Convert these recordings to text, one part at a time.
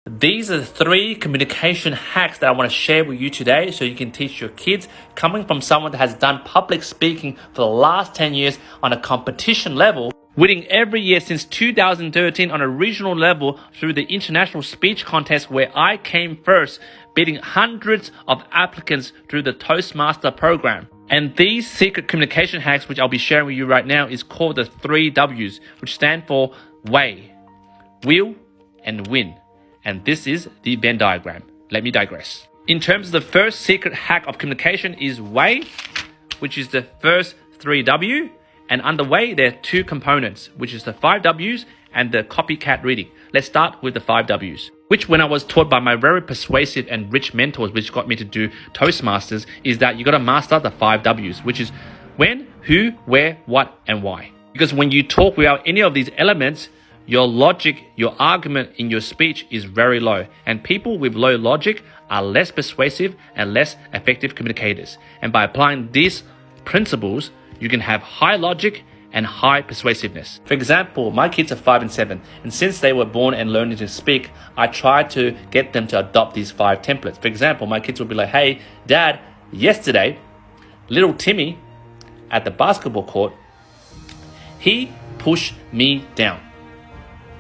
These are the 3 communication hacks that I want to share with you today so you can teach your kids, coming from someone that has done public speaking for the last 10 years on a competition level, winning every year since 2013 on a regional level through the international speech contest where I came first, beating hundreds of applicants through the Toastmaster program. And these secret communication hacks, which I'll be sharing with you right now, is called the 3 W's, which stand for way, will, and win. And this is the Venn diagram. Let me digress. In terms of the first secret hack of communication is way, which is the first 3 W. And under way, there are 2 components, which is the 5 W's and the copycat reading. Let's start with the 5 W's, which when I was taught by my very persuasive and rich mentors, which got me to do Toastmasters, is that you got to master the 5 W's, which is when, who, where, what, and why. Because when you talk without any of these elements, your logic, your argument in your speech is very low. And people with low logic are less persuasive and less effective communicators. And by applying these principles, you can have high logic and high persuasiveness. For example, my kids are 5 and 7. And since they were born and learning to speak, I tried to get them to adopt these 5 templates. For example, my kids would be like, hey, Dad, yesterday, little Timmy at the basketball court, he pushed me down.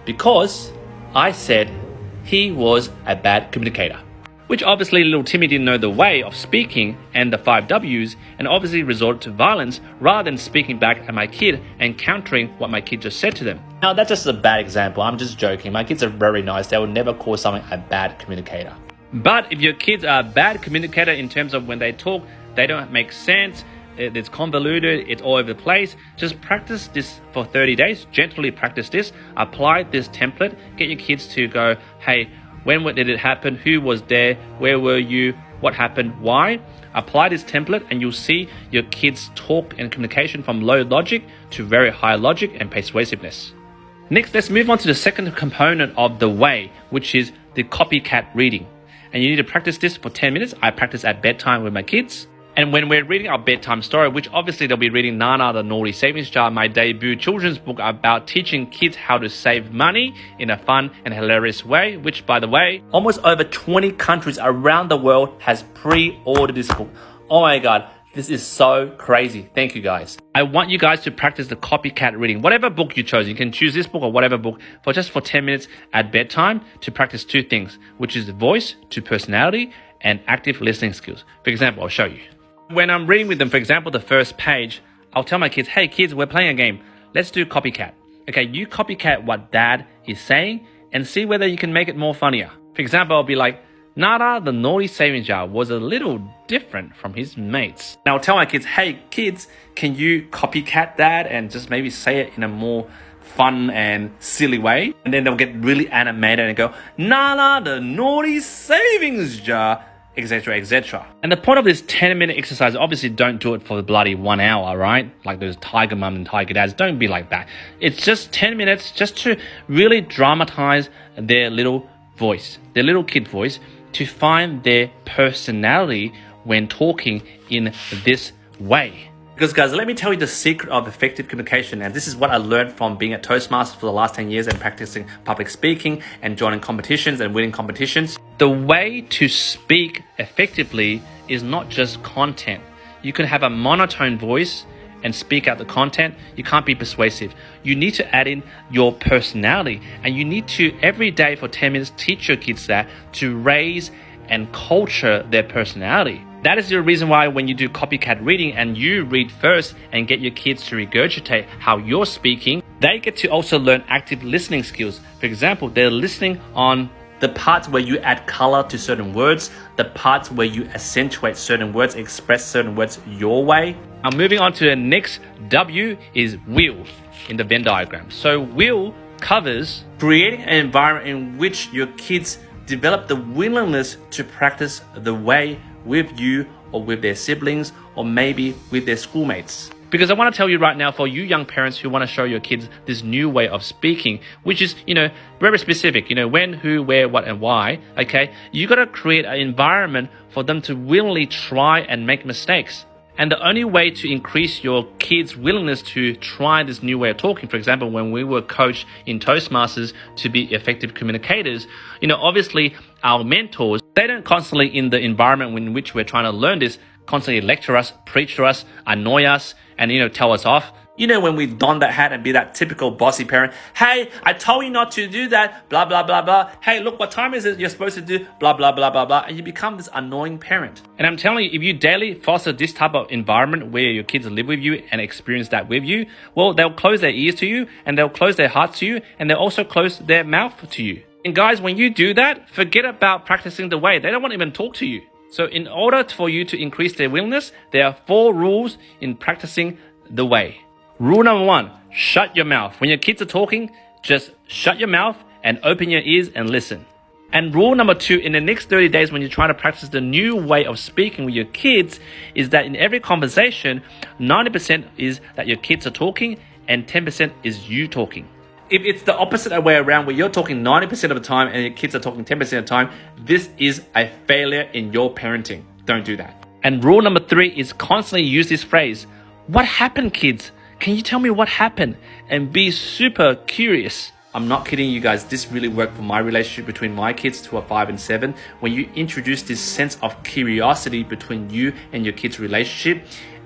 Because I said he was a bad communicator. Which obviously little Timmy didn't know the way of speaking and the 5 W's, and obviously resorted to violence rather than speaking back at my kid and countering what my kid just said to them. Now that's just a bad example, I'm just joking. My kids are very nice, they will never call someone a bad communicator. But if your kids are a bad communicator in terms of when they talk, they don't make sense, it's convoluted, it's all over the place, just practice this for 30 days, gently practice this, apply this template, get your kids to go, hey, when did it happen, who was there, where were you, what happened, why? Apply this template and you'll see your kids talk and communication from low logic to very high logic and persuasiveness. Next, let's move on to the second component of the way, which is the copycat reading. And you need to practice this for 10 minutes. I practice at bedtime with my kids. And when we're reading our bedtime story, which obviously they'll be reading Nana the Naughty Savings Jar, my debut children's book about teaching kids how to save money in a fun and hilarious way, which by the way, almost over 20 countries around the world has pre-ordered this book. Oh my God, this is so crazy. Thank you guys. I want you guys to practice the copycat reading. Whatever book you chose, you can choose this book or whatever book for 10 minutes at bedtime to practice 2 things, which is voice to personality and active listening skills. For example, I'll show you. When I'm reading with them, for example, the first page, I'll tell my kids, hey kids, we're playing a game. Let's do copycat. Okay, you copycat what Dad is saying and see whether you can make it more funnier. For example, I'll be like, Nana the Naughty Savings Jar was a little different from his mates. Now I'll tell my kids, hey kids, can you copycat that and just maybe say it in a more fun and silly way? And then they'll get really animated and go, Nana the Naughty Savings Jar, etc, etc. And the point of this 10-minute exercise, obviously don't do it for the bloody 1 hour, right? Like those tiger mum and tiger dads, don't be like that. It's just 10 minutes just to really dramatize their little voice, their little kid voice, to find their personality when talking in this way. Because guys, let me tell you the secret of effective communication, and this is what I learned from being at Toastmasters for the last 10 years and practicing public speaking and joining competitions and winning competitions. The way to speak effectively is not just content. You can have a monotone voice and speak out the content. You can't be persuasive. You need to add in your personality, and you need to every day for 10 minutes teach your kids that to raise and culture their personality. That is the reason why when you do copycat reading and you read first and get your kids to regurgitate how you're speaking, they get to also learn active listening skills. For example, they're listening on the parts where you add color to certain words, the parts where you accentuate certain words, express certain words your way. Now moving on to the next W is will in the Venn diagram. So will covers creating an environment in which your kids develop the willingness to practice the way with you or with their siblings or maybe with their schoolmates. Because I want to tell you right now, for you young parents who want to show your kids this new way of speaking, which is, very specific, when, who, where, what, and why, okay, you got to create an environment for them to willingly try and make mistakes. And the only way to increase your kids' willingness to try this new way of talking, for example, when we were coached in Toastmasters to be effective communicators, obviously our mentors, they don't constantly, in the environment in which we're trying to learn this, constantly lecture us, preach to us, annoy us, and tell us off. When we don that hat and be that typical bossy parent, hey, I told you not to do that, blah, blah, blah, blah. Hey, look, what time is it? You're supposed to do blah, blah, blah, blah, blah. And you become this annoying parent. And I'm telling you, if you daily foster this type of environment where your kids live with you and experience that with you, well, they'll close their ears to you and they'll close their hearts to you and they'll also close their mouth to you. And guys, when you do that, forget about practicing the way. They don't want to even talk to you. So in order for you to increase their willingness, there are 4 rules in practicing the way. Rule number 1, shut your mouth. When your kids are talking, just shut your mouth and open your ears and listen. And rule number 2, in the next 30 days when you're trying to practice the new way of speaking with your kids, is that in every conversation, 90% is that your kids are talking and 10% is you talking. If it's the opposite way around where you're talking 90% of the time and your kids are talking 10% of the time, this is a failure in your parenting. Don't do that. And rule number 3 is constantly use this phrase, what happened, kids? Can you tell me what happened? And be super curious. I'm not kidding you guys. This really worked for my relationship between my kids who are 5 and 7. When you introduce this sense of curiosity between you and your kids' relationship,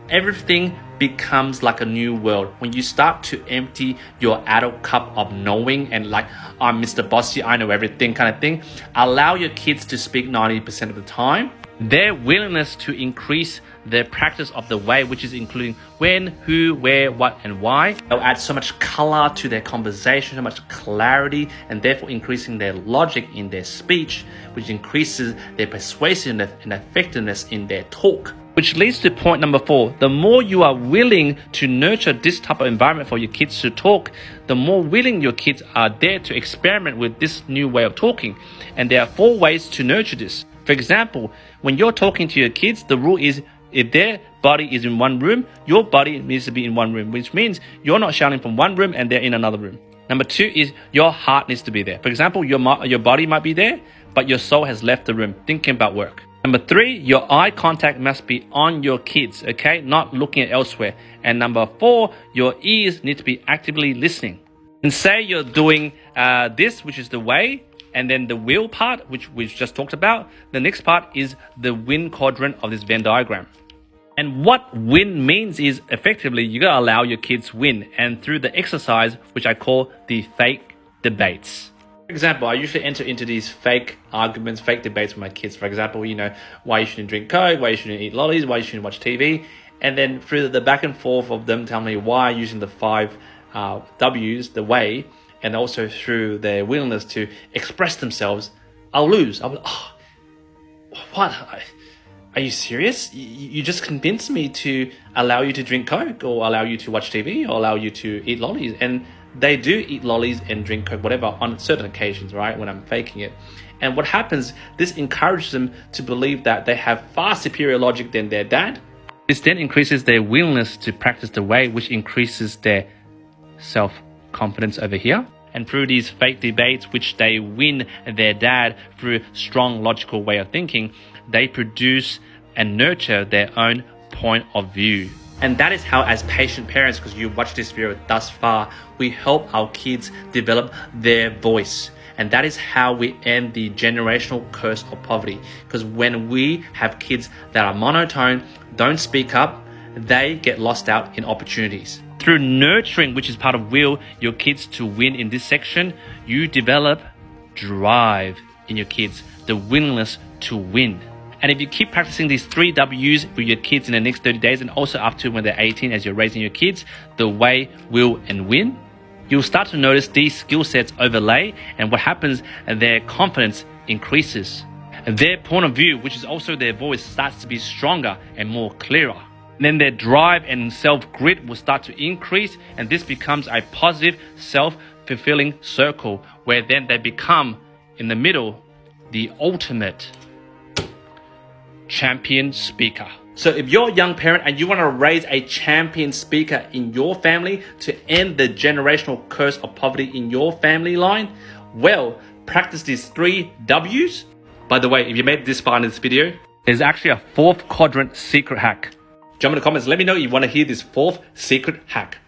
everything becomes like a new world. When you start to empty your adult cup of knowing and like, I'm Mr. Bossy, I know everything kind of thing, allow your kids to speak 90% of the time. Their willingness to increase their practice of the way, which is including when, who, where, what, and why. They'll add so much color to their conversation, so much clarity, and therefore increasing their logic in their speech, which increases their persuasiveness and effectiveness in their talk. Which leads to point number 4. The more you are willing to nurture this type of environment for your kids to talk, the more willing your kids are there to experiment with this new way of talking. And there are 4 ways to nurture this. For example, when you're talking to your kids, the rule is if their body is in one room, your body needs to be in one room, which means you're not shouting from one room and they're in another room. Number 2 is your heart needs to be there. For example, your body might be there, but your soul has left the room thinking about work. Number 3, your eye contact must be on your kids, okay? Not looking at elsewhere. And number 4, your ears need to be actively listening. And say you're doing this, which is the way, and then the will part, which we've just talked about. The next part is the win quadrant of this Venn diagram. And what win means is effectively you gotta allow your kids win, and through the exercise, which I call the fake debates. For example, I usually enter into these fake arguments, fake debates with my kids. For example, why you shouldn't drink Coke, why you shouldn't eat lollies, why you shouldn't watch TV. And then through the back and forth of them telling me why using the 5 W's, the way, and also through their willingness to express themselves, I'll lose. I'll be like, oh, what? Are you serious? You just convinced me to allow you to drink Coke or allow you to watch TV or allow you to eat lollies. And they do eat lollies and drink Coke, whatever, on certain occasions, right? When I'm faking it. And what happens, this encourages them to believe that they have far superior logic than their dad. This then increases their willingness to practice the way, which increases their self-confidence over here. And through these fake debates, which they win their dad through strong logical way of thinking, they produce and nurture their own point of view. And that is how, as patient parents, because you watched this video thus far, we help our kids develop their voice. And that is how we end the generational curse of poverty. Because when we have kids that are monotone, don't speak up, they get lost out in opportunities. Through nurturing, which is part of will, your kids to win in this section, you develop drive in your kids, the willingness to win. And if you keep practicing these 3 W's with your kids in the next 30 days and also up to when they're 18 as you're raising your kids, the way, will, and win, you'll start to notice these skill sets overlay, and what happens, their confidence increases. Their point of view, which is also their voice, starts to be stronger and more clearer. Then their drive and self-grit will start to increase, and this becomes a positive, self-fulfilling circle where then they become, in the middle, the ultimate champion speaker. So if you're a young parent and you want to raise a champion speaker in your family to end the generational curse of poverty in your family line, well, practice these 3 W's. By the way, if you made it this far in this video, there's actually a 4th quadrant secret hack. Jump in the comments, let me know if you want to hear this fourth secret hack.